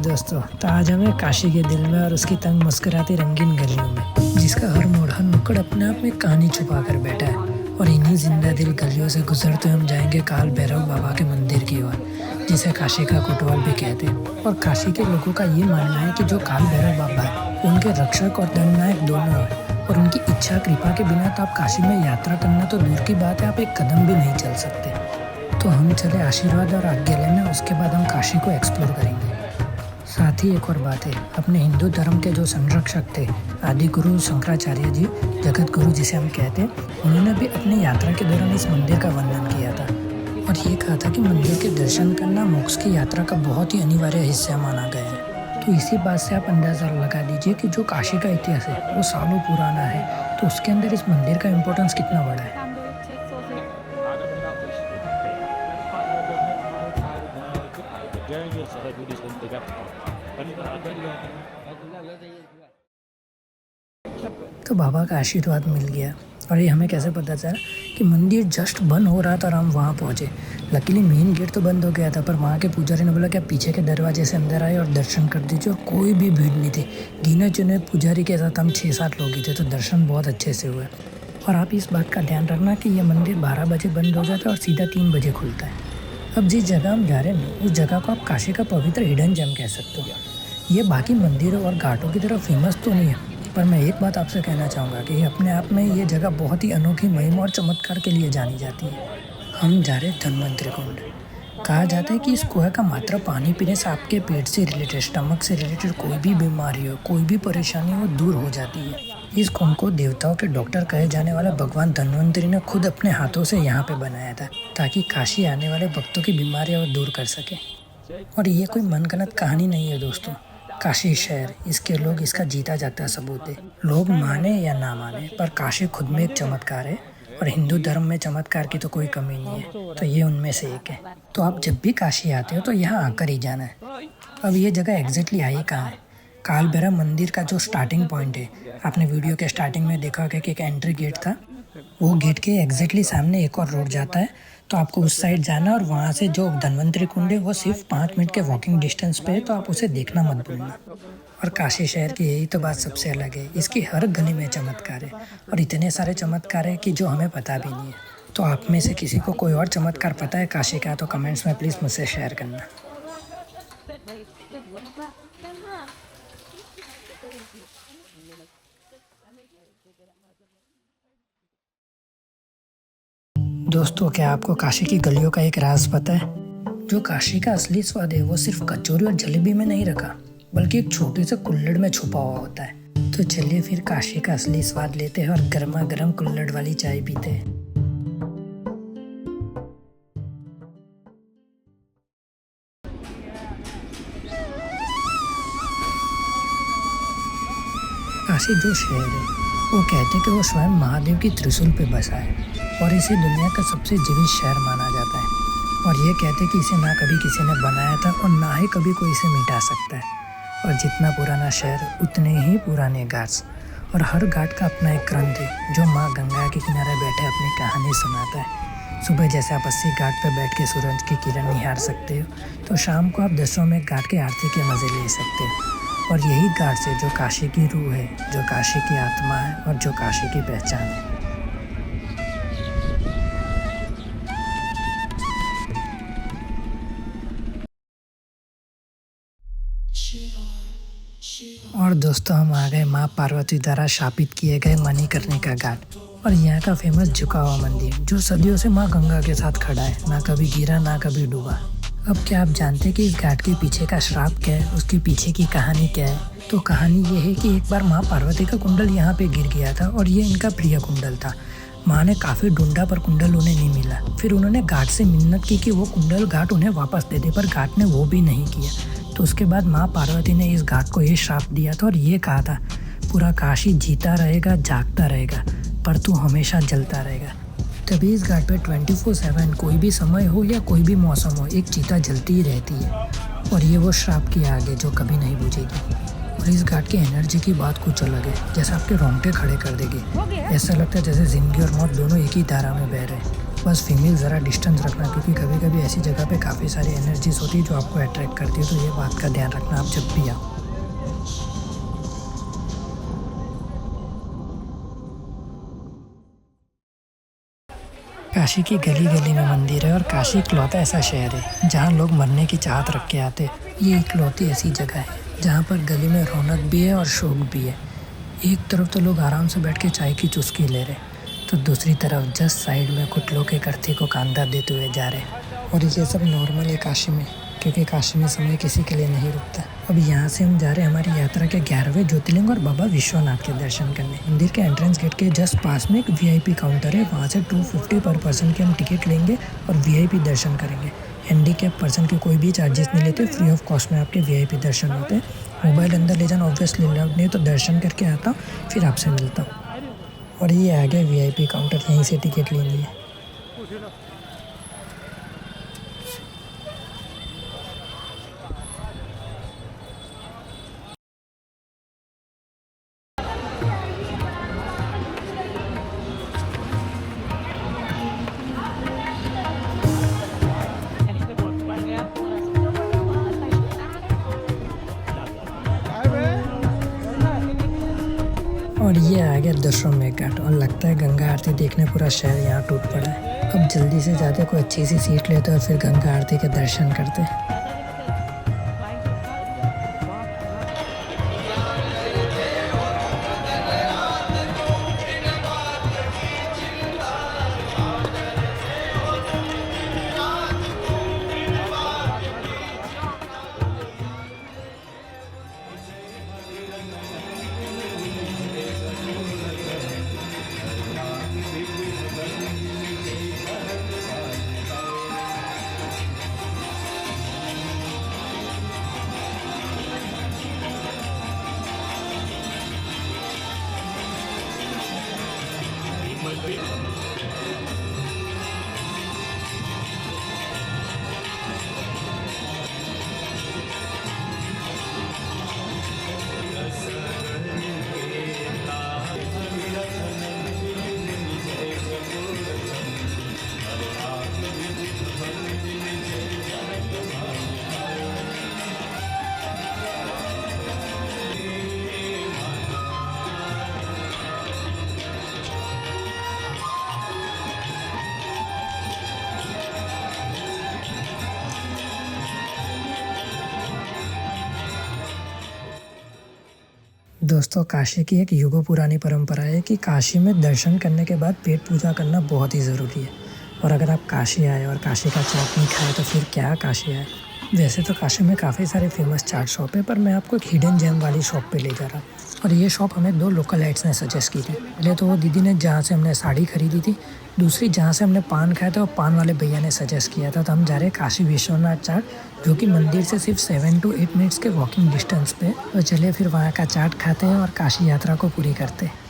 दोस्तों, तो आज हमें काशी के दिल में और उसकी तंग मुस्कुराती रंगीन गलियों में, जिसका हर मोड़ हर नुक्कड़ अपने आप में कहानी छुपा कर बैठा है। और इन्हीं जिंदा दिल गलियों से गुजरते हम जाएंगे काल भैरव बाबा के मंदिर की ओर, जिसे काशी का कोतवाल भी कहते हैं। और काशी के लोगों का ये मानना है कि जो काल भैरव बाबा है उनके रक्षक और दंडनायक दोनों हैं, और उनकी इच्छा कृपा के बिना तो आप काशी में यात्रा करना तो दूर की बात है, आप एक कदम भी नहीं चल सकते। तो हम चले आशीर्वाद और आज्ञा लेने, उसके बाद हम काशी को एक्सप्लोर करेंगे। साथ ही एक और बात है, अपने हिंदू धर्म के जो संरक्षक थे आदि गुरु शंकराचार्य जी, जगत गुरु जिसे हम कहते हैं, उन्होंने भी अपनी यात्रा के दौरान इस मंदिर का वर्णन किया था और ये कहा था कि मंदिर के दर्शन करना मोक्ष की यात्रा का बहुत ही अनिवार्य हिस्सा माना गया है। तो इसी बात से आप अंदाज़ा लगा दीजिए कि जो काशी का इतिहास है वो सालों पुराना है, तो उसके अंदर इस मंदिर का इम्पोर्टेंस कितना बड़ा है। तो बाबा का आशीर्वाद मिल गया और ये हमें कैसे पता चला कि मंदिर जस्ट बंद हो रहा था और हम वहाँ पहुँचे। लकीली मेन गेट तो बंद हो गया था, पर वहाँ के पुजारी ने बोला कि आप पीछे के दरवाजे से अंदर आए और दर्शन कर दीजिए, और कोई भी भीड़ नहीं थी। गिने चुने पुजारी के साथ हम 6-7 लोग ही थे, तो दर्शन बहुत अच्छे से हुए। और आप इस बात का ध्यान रखना कि यह मंदिर 12 बजे बंद हो जाता है और सीधा 3 बजे खुलता है। अब जिस जगह हम जा रहे हैं उस जगह को आप काशी का पवित्र हिडन जेम कह सकते हो। ये बाकी मंदिरों और घाटों की तरह फेमस तो नहीं है, पर मैं एक बात आपसे कहना चाहूँगा कि अपने आप में ये जगह बहुत ही अनोखी महिमा और चमत्कार के लिए जानी जाती है। हम जा रहे धन्वंतरी कुंड। कहा जाता है कि इस कुएं का मात्र पानी पीने से आपके पेट से रिलेटेड, स्टमक से रिलेटेड कोई भी बीमारी हो, कोई भी परेशानी हो, दूर हो जाती है। इस कुंड को देवताओं के डॉक्टर कहे जाने वाला भगवान धन्वंतरी ने खुद अपने हाथों से यहाँ पे बनाया था, ताकि काशी आने वाले भक्तों की बीमारियाँ दूर कर सके। और ये कोई मनगढ़ंत कहानी नहीं है दोस्तों, काशी शहर, इसके लोग इसका जीता जागता सबूत है। लोग माने या ना माने, पर काशी खुद में एक चमत्कार है, और हिंदू धर्म में चमत्कार की तो कोई कमी नहीं है, तो ये उनमें से एक है। तो आप जब भी काशी आते हो तो यहाँ आकर ही जाना है। अब ये जगह एग्जैक्टली आई कहाँ है? काल भैरव मंदिर का जो स्टार्टिंग पॉइंट है, आपने वीडियो के स्टार्टिंग में देखा होगा कि एक एंट्री गेट था, वो गेट के एग्जैक्टली सामने एक और रोड जाता है, तो आपको उस साइड जाना है। और वहाँ से जो धन्वंतरी कुंड है वो सिर्फ 5 मिनट के वॉकिंग डिस्टेंस पे है, तो आप उसे देखना मत भूलना। और काशी शहर की यही तो बात सबसे अलग है, इसकी हर गली में चमत्कार है, और इतने सारे चमत्कार है कि जो हमें पता भी नहीं है। तो आप में से किसी को कोई और चमत्कार पता है काशी का, तो कमेंट्स में प्लीज़ मुझसे शेयर करना। दोस्तों, क्या आपको काशी की गलियों का एक राज पता है? जो काशी का असली स्वाद है वो सिर्फ कचौरी और जलेबी में नहीं रखा, बल्कि एक छोटे से कुल्हड़ में छुपा हुआ होता है। तो चलिए फिर काशी का असली स्वाद लेते हैं और गर्मा गर्म कुल्हड़ वाली चाय पीते हैं। काशी जो शहर है वो कहते हैं कि वो स्वयं महादेव की त्रिशूल पे बसा है, और इसे दुनिया का सबसे जीवित शहर माना जाता है। और ये कहते हैं कि इसे ना कभी किसी ने बनाया था और ना ही कभी कोई इसे मिटा सकता है। और जितना पुराना शहर उतने ही पुराने घाट, और हर घाट का अपना एक ग्रंथ है जो माँ गंगा के किनारे बैठे अपनी कहानी सुनाता है। सुबह जैसे आप 80 घाट पर बैठ के सूरज की किरण निहार सकते हो, तो शाम को आप दशमें घाट के आरती के मज़े ले सकते हो। और यही घाट से जो काशी की रूह है, जो काशी की आत्मा है और जो काशी की पहचान है। और दोस्तों, हम आ गए माँ पार्वती द्वारा शापित किए गए मणिकर्णिका घाट, और यहाँ का फेमस झुका हुआ मंदिर जो सदियों से माँ गंगा के साथ खड़ा है, ना कभी गिरा ना कभी डूबा। अब क्या आप जानते हैं कि इस घाट के पीछे का श्राप क्या है, उसके पीछे की कहानी क्या है? तो कहानी ये है कि एक बार माँ पार्वती का कुंडल यहाँ पे गिर गया था, और ये इनका प्रिय कुंडल था। माँ ने काफ़ी ढूंढा पर कुंडल उन्हें नहीं मिला। फिर उन्होंने घाट से मिन्नत की कि वो कुंडल घाट उन्हें वापस दे दे, पर घाट ने वो भी नहीं किया। तो उसके बाद माँ पार्वती ने इस घाट को ये श्राप दिया था और ये कहा था, पूरा काशी जीता रहेगा, जागता रहेगा, पर तू हमेशा जलता रहेगा। तभी इस घाट पे 24/7 कोई भी समय हो या कोई भी मौसम हो, एक चीता जलती ही रहती है, और ये वो श्राप की आग है जो कभी नहीं बुझेगी। और इस घाट की एनर्जी की बात कुछ अलग है, जैसे आपके रोंगटे खड़े कर देगी। ऐसा लगता है जैसे जिंदगी और मौत दोनों एक ही धारा में बह रहे हैं। बस फीमेल ज़रा डिस्टेंस रखना, क्योंकि कभी कभी ऐसी जगह पे काफ़ी सारी एनर्जीज होती है जो आपको अट्रैक्ट करती है, तो ये बात का ध्यान रखना आप जब भी आओ। काशी की गली गली में मंदिर है और काशी इकलौता ऐसा शहर है जहाँ लोग मरने की चाहत रख के आते हैं। ये इकलौती ऐसी जगह है जहाँ पर गली में रौनक भी है और शौक भी है। एक तरफ तो लोग आराम से बैठ के चाय की चुस्की ले रहे, तो दूसरी तरफ जस्ट साइड में कुछ लोग एक अर्थी को कांधा देते हुए जा रहे। और ये सब नॉर्मल है काशी में, क्योंकि काशी में समय किसी के लिए नहीं रुकता। अब यहाँ से हम जा रहे हैं हमारी यात्रा के 11वें ज्योतिर्लिंग और बाबा विश्वनाथ के दर्शन करने। मंदिर के एंट्रेंस गेट के जस्ट पास में एक वीआईपी काउंटर है, वहाँ से 250 पर पर्सन की हम टिकट लेंगे और वीआईपी दर्शन करेंगे। हैंडीकैप पर्सन के कोई भी चार्जेस नहीं लेते, फ्री ऑफ कॉस्ट में आपके वीआईपी दर्शन होते हैं। मोबाइल अंदर ले जाना ऑब्वियसली अलाउड नहीं, तो दर्शन करके आता हूँ फिर आपसे मिलता हूँ। और ये आ गया वीआईपी काउंटर, यहीं से टिकट लेनी है। और ये आ गया दशमेश घाट, और लगता है गंगा आरती देखने पूरा शहर यहाँ टूट पड़ा है। अब जल्दी से जाते, कोई अच्छी सी सीट लेते और फिर गंगा आरती के दर्शन करते। दोस्तों, काशी की एक युगों पुरानी परंपरा है कि काशी में दर्शन करने के बाद पेट पूजा करना बहुत ही ज़रूरी है। और अगर आप काशी आए और काशी का चाट नहीं खाए तो फिर क्या काशी आए। वैसे तो काशी में काफ़ी सारे फेमस चाट शॉप है, पर मैं आपको एक हिडन जेम वाली शॉप पे ले जा रहा हूँ। और ये शॉप हमें 2 लोकल लाइट्स ने सजेस्ट की थी। पहले तो वो दीदी ने जहाँ से हमने साड़ी खरीदी थी, दूसरी जहाँ से हमने पान खाया था वो पान वाले भैया ने सजेस्ट किया था। तो हम जा रहे हैं काशी विश्वनाथ चाट, जो कि मंदिर से सिर्फ 7 to 8 मिनट्स के वॉकिंग डिस्टेंस पे। तो चलिए फिर वहाँ का चाट खाते हैं और काशी यात्रा को पूरी करते हैं।